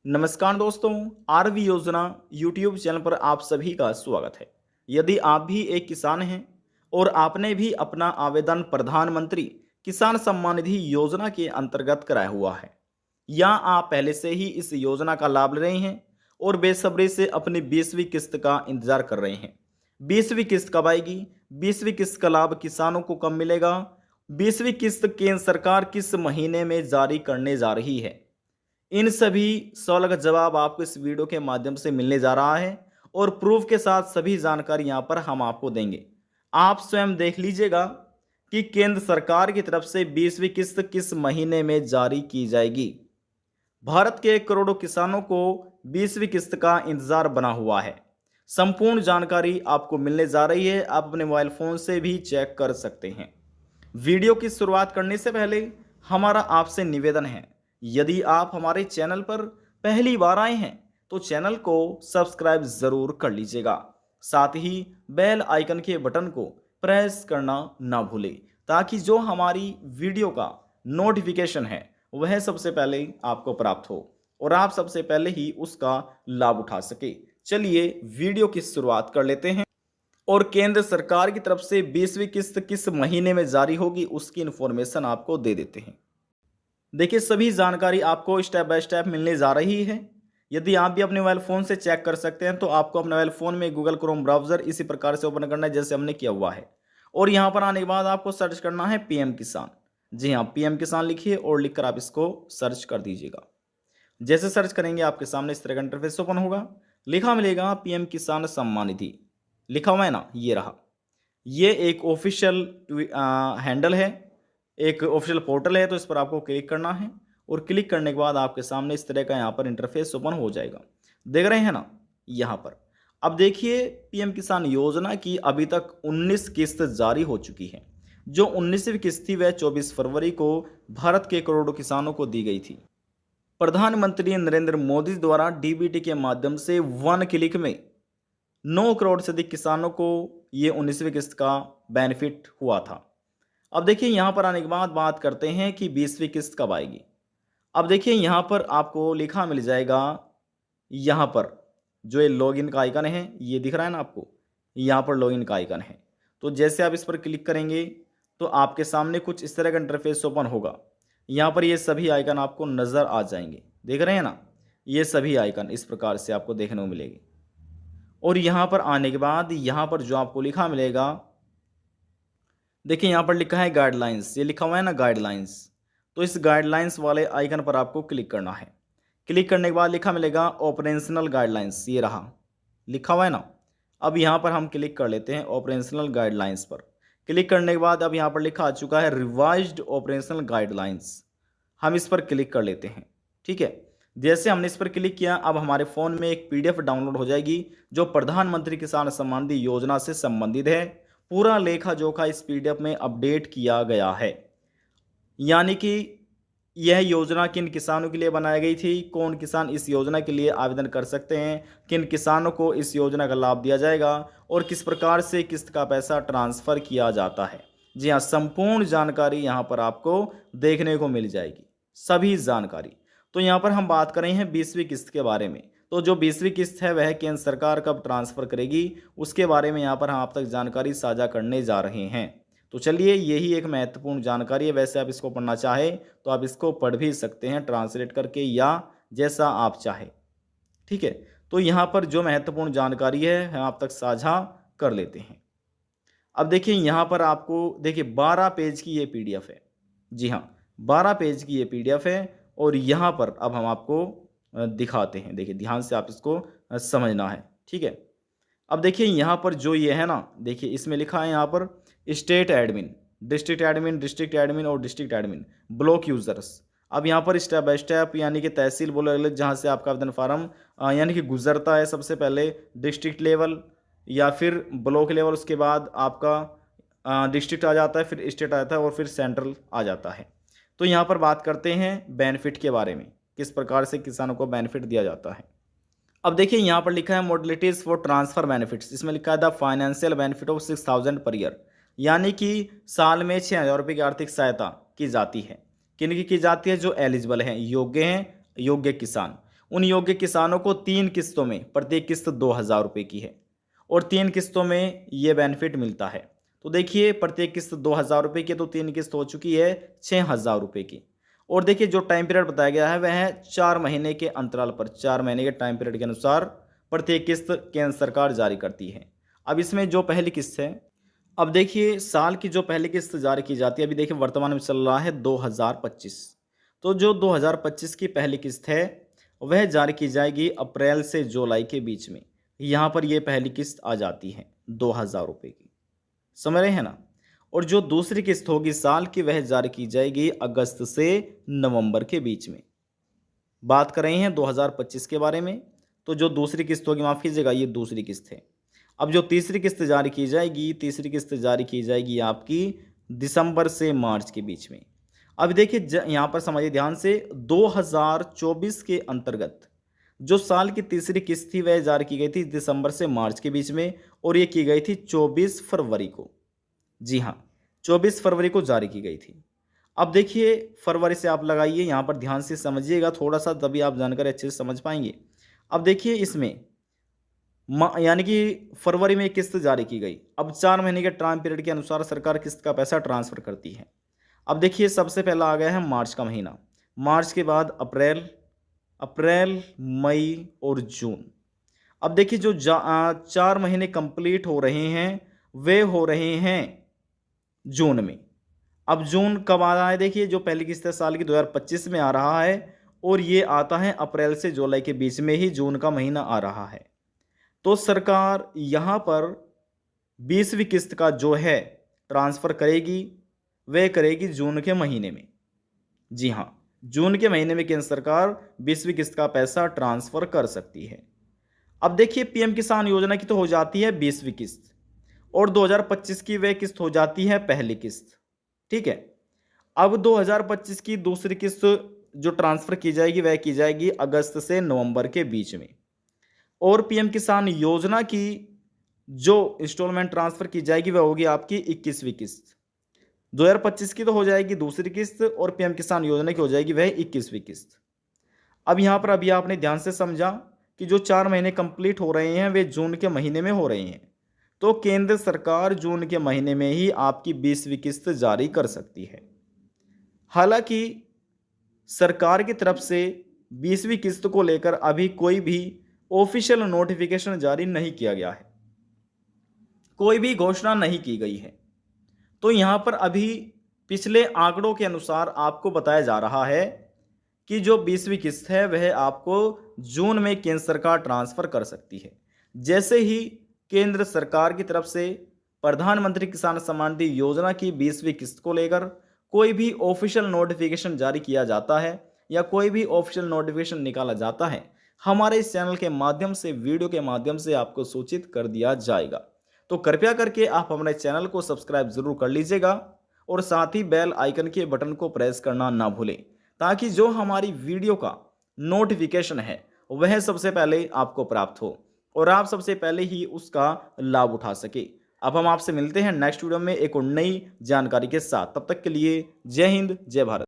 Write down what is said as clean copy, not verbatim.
नमस्कार दोस्तों, आरवी योजना यूट्यूब चैनल पर आप सभी का स्वागत है। यदि आप भी एक किसान हैं और आपने भी अपना आवेदन प्रधानमंत्री किसान सम्मान निधि योजना के अंतर्गत कराया हुआ है, या आप पहले से ही इस योजना का लाभ ले रहे हैं और बेसब्री से अपनी 20वीं किस्त का इंतजार कर रहे हैं। 20वीं किस्त कब आएगी? 20वीं किस्त का लाभ किसानों को कब मिलेगा? 20वीं किस्त केंद्र सरकार किस महीने में जारी करने जा रही है? इन सभी सवालों का जवाब आपको इस वीडियो के माध्यम से मिलने जा रहा है और प्रूफ के साथ सभी जानकारी यहाँ पर हम आपको देंगे। आप स्वयं देख लीजिएगा कि केंद्र सरकार की तरफ से 20वीं किस्त किस महीने में जारी की जाएगी। भारत के करोड़ों किसानों को 20वीं किस्त का इंतजार बना हुआ है। संपूर्ण जानकारी आपको मिलने जा रही है, आप अपने मोबाइल फोन से भी चेक कर सकते हैं। वीडियो की शुरुआत करने से पहले हमारा आपसे निवेदन है, यदि आप हमारे चैनल पर पहली बार आए हैं तो चैनल को सब्सक्राइब जरूर कर लीजिएगा। साथ ही बेल आइकन के बटन को प्रेस करना ना भूलें, ताकि जो हमारी वीडियो का नोटिफिकेशन है वह सबसे पहले आपको प्राप्त हो और आप सबसे पहले ही उसका लाभ उठा सके। चलिए वीडियो की शुरुआत कर लेते हैं और केंद्र सरकार की तरफ से 20वीं किस्त किस महीने में जारी होगी उसकी इन्फॉर्मेशन आपको दे देते हैं। देखिए, सभी जानकारी आपको स्टेप बाय स्टेप मिलने जा रही है। यदि आप भी अपने मोबाइल फ़ोन से चेक कर सकते हैं तो आपको अपने मोबाइल फ़ोन में गूगल क्रोम ब्राउज़र इसी प्रकार से ओपन करना है जैसे हमने किया हुआ है, और यहाँ पर आने के बाद आपको सर्च करना है पीएम किसान। जी हाँ, पीएम किसान लिखिए और लिखकर आप इसको सर्च कर दीजिएगा। जैसे सर्च करेंगे आपके सामने इस तरह का इंटरफेस ओपन होगा। लिखा मिलेगा पीएम किसान सम्मान निधि, लिखा हुआ है ना, ये रहा। ये एक ऑफिशियल हैंडल है, एक ऑफिशियल पोर्टल है, तो इस पर आपको क्लिक करना है और क्लिक करने के बाद आपके सामने इस तरह का यहाँ पर इंटरफेस ओपन हो जाएगा। देख रहे हैं ना यहाँ पर। अब देखिए, पीएम किसान योजना की अभी तक 19 किस्त जारी हो चुकी है। जो 19वीं किस्त थी वह 24 फरवरी को भारत के करोड़ों किसानों को दी गई थी। प्रधानमंत्री नरेंद्र मोदी द्वारा डीबीटी के माध्यम से 1 क्लिक में 9 करोड़ से अधिक किसानों को ये 19वीं किस्त का बेनिफिट हुआ था। अब देखिए, यहाँ पर आने के बाद बात करते हैं कि 20वीं किस्त कब आएगी। अब देखिए, यहाँ पर आपको लिखा मिल जाएगा, यहाँ पर जो ये लॉगिन का आइकन है ये दिख रहा है ना आपको, यहाँ पर लॉगिन का आइकन है। तो जैसे आप इस पर क्लिक करेंगे तो आपके सामने कुछ इस तरह का इंटरफेस ओपन होगा। यहाँ पर ये सभी आइकन आपको नज़र आ जाएंगे, देख रहे हैं ना, ये सभी आइकन इस प्रकार से आपको देखने को मिलेगी। और यहाँ पर आने के बाद यहाँ पर जो आपको लिखा मिलेगा, देखिए यहाँ पर लिखा है गाइडलाइंस, ये लिखा हुआ है ना गाइडलाइंस। तो इस गाइडलाइंस वाले आइकन पर आपको क्लिक करना है। क्लिक करने के बाद लिखा मिलेगा ऑपरेशनल गाइडलाइंस, ये रहा, लिखा हुआ है ना। अब यहाँ पर हम क्लिक कर लेते हैं ऑपरेशनल गाइडलाइंस पर। क्लिक करने के बाद अब यहाँ पर लिखा आ चुका है रिवाइज्ड ऑपरेशनल गाइडलाइंस, हम इस पर क्लिक कर लेते हैं। ठीक है, जैसे हमने इस पर क्लिक किया अब हमारे फ़ोन में एक पीडीएफ डाउनलोड हो जाएगी जो प्रधानमंत्री किसान सम्मान निधि योजना से संबंधित है। पूरा लेखा जोखा इस पीडीएफ में अपडेट किया गया है, यानी कि यह योजना किन किसानों के लिए बनाई गई थी, कौन किसान इस योजना के लिए आवेदन कर सकते हैं, किन किसानों को इस योजना का लाभ दिया जाएगा और किस प्रकार से किस्त का पैसा ट्रांसफ़र किया जाता है। जी हाँ, संपूर्ण जानकारी यहाँ पर आपको देखने को मिल जाएगी, सभी जानकारी। तो यहाँ पर हम बात कर रहे हैं 20वीं किस्त के बारे में। तो जो 20वीं किस्त है वह केंद्र सरकार कब ट्रांसफ़र करेगी उसके बारे में यहाँ पर हम आप तक जानकारी साझा करने जा रहे हैं। तो चलिए, यही एक महत्वपूर्ण जानकारी है। वैसे आप इसको पढ़ना चाहें तो आप इसको पढ़ भी सकते हैं ट्रांसलेट करके, या जैसा आप चाहें। ठीक है, तो यहाँ पर जो महत्वपूर्ण जानकारी है हम आप तक साझा कर लेते हैं। अब देखिए, यहाँ पर आपको देखिए 12 पेज की ये पीडीएफ है। जी हाँ, 12 पेज की ये पीडीएफ है और यहाँ पर अब हम आपको दिखाते हैं। देखिए, ध्यान से आप इसको समझना है। ठीक है, अब देखिए यहाँ पर जो ये है ना, देखिए इसमें लिखा है यहाँ पर state admin, district admin, district admin और डिस्ट्रिक्ट एडमिन, ब्लॉक यूज़र्स। अब यहाँ पर स्टेप बाय स्टेप यानी कि तहसील बोलो अलग जहाँ से आपका आवेदन फार्म यानी कि गुजरता है, सबसे पहले डिस्ट्रिक्ट लेवल या फिर ब्लॉक लेवल, उसके बाद आपका डिस्ट्रिक्ट आ जाता है, फिर स्टेट आ जाता है और फिर सेंट्रल आ जाता है। तो यहाँ पर बात करते हैं बेनिफिट के बारे में, किस प्रकार से किसानों को बेनिफिट दिया जाता है। अब देखिए यहाँ पर लिखा है मॉडलिटीज़ फॉर ट्रांसफ़र बेनिफिट्स, इसमें लिखा है the financial benefit of 6000 per year, यानी कि साल में 6000 रुपये की आर्थिक सहायता की जाती है। किन की जाती है? जो एलिजिबल हैं, योग्य हैं, योग्य किसान, उन योग्य किसानों को 3 किस्तों में प्रत्येक किस्त 2,000 रुपये की है और 3 किस्तों में ये बेनिफिट मिलता है। तो देखिए प्रत्येक किस्त 2,000 रुपये की, तो 3 किस्त हो चुकी है 6,000 रुपये की। और देखिए जो टाइम पीरियड बताया गया है वह है 4 महीने के अंतराल पर, 4 महीने के टाइम पीरियड के अनुसार प्रत्येक किस्त केंद्र सरकार जारी करती है। अब इसमें जो पहली किस्त है, अब देखिए साल की जो पहली किस्त जारी की जाती है, अभी देखिए वर्तमान में चल रहा है 2025, तो जो 2025 की पहली किस्त है वह जारी की जाएगी अप्रैल से जुलाई के बीच में। यहाँ पर यह पहली किस्त आ जाती है 2,000 रुपये की, समझ रहे हैं ना। और जो दूसरी किस्त होगी साल की वह जारी की जाएगी अगस्त से नवंबर के बीच में। बात कर रहे हैं 2025 के बारे में, तो जो दूसरी किस्त होगी, माफ़ कीजिएगा ये दूसरी किस्त है। अब जो तीसरी किस्त जारी की जाएगी, तीसरी किस्त जारी की जाएगी आपकी दिसंबर से मार्च के बीच में। अब देखिए यहाँ पर समझिए ध्यान से, 2024 के अंतर्गत जो साल की तीसरी किस्त थी वह जारी की गई थी दिसंबर से मार्च के बीच में, और ये की गई थी 24 फरवरी को। जी हाँ, 24 फरवरी को जारी की गई थी। अब देखिए फरवरी से आप लगाइए, यहाँ पर ध्यान से समझिएगा थोड़ा सा, तभी आप जानकारी अच्छे से समझ पाएंगे। अब देखिए इसमें यानी कि फरवरी में किस्त जारी की गई। अब 4 महीने के टाइम पीरियड के अनुसार सरकार किस्त का पैसा ट्रांसफ़र करती है। अब देखिए सबसे पहला आ गया है मार्च का महीना, मार्च के बाद अप्रैल, मई और जून। अब देखिए जो 4 महीने कंप्लीट हो रहे हैं वे हो रहे हैं जून में। अब जून कब आ रहा है, देखिए जो पहली किस्त है साल की 2025 में आ रहा है, और ये आता है अप्रैल से जुलाई के बीच में ही, जून का महीना आ रहा है। तो सरकार यहाँ पर 20वीं किस्त का जो है ट्रांसफ़र करेगी, वह करेगी जून के महीने में। जी हाँ, जून के महीने में केंद्र सरकार 20वीं किस्त का पैसा ट्रांसफ़र कर सकती है। अब देखिए पीएम किसान योजना की तो हो जाती है 20वीं किस्त, और 2025 की वह किस्त हो जाती है पहली किस्त, ठीक है। अब 2025 की दूसरी किस्त जो ट्रांसफ़र की जाएगी वह की जाएगी अगस्त से नवंबर के बीच में, और पीएम किसान योजना की जो इंस्टॉलमेंट ट्रांसफ़र की जाएगी वह होगी आपकी 21वीं किस्त। 2025 की तो हो जाएगी दूसरी किस्त, और पीएम किसान योजना की हो जाएगी वह 21वीं किस्त। अब यहाँ पर अभी आपने ध्यान से समझा कि जो 4 महीने कंप्लीट हो रहे हैं वे जून के महीने में हो रहे हैं, तो केंद्र सरकार जून के महीने में ही आपकी 20वीं किस्त जारी कर सकती है। हालांकि सरकार की तरफ से 20वीं किस्त को लेकर अभी कोई भी ऑफिशियल नोटिफिकेशन जारी नहीं किया गया है, कोई भी घोषणा नहीं की गई है। तो यहाँ पर अभी पिछले आंकड़ों के अनुसार आपको बताया जा रहा है कि जो 20वीं किस्त है वह आपको जून में केंद्र सरकार ट्रांसफ़र कर सकती है। जैसे ही केंद्र सरकार की तरफ से प्रधानमंत्री किसान सम्मान निधि योजना की 20वीं किस्त को लेकर कोई भी ऑफिशियल नोटिफिकेशन जारी किया जाता है या कोई भी ऑफिशियल नोटिफिकेशन निकाला जाता है, हमारे इस चैनल के माध्यम से, वीडियो के माध्यम से आपको सूचित कर दिया जाएगा। तो कृपया करके आप हमारे चैनल को सब्सक्राइब जरूर कर लीजिएगा, और साथ ही बेल आइकन के बटन को प्रेस करना ना भूलें, ताकि जो हमारी वीडियो का नोटिफिकेशन है वह सबसे पहले आपको प्राप्त हो और आप सबसे पहले ही उसका लाभ उठा सके। अब हम आपसे मिलते हैं नेक्स्ट वीडियो में एक और नई जानकारी के साथ। तब तक के लिए जय हिंद, जय भारत।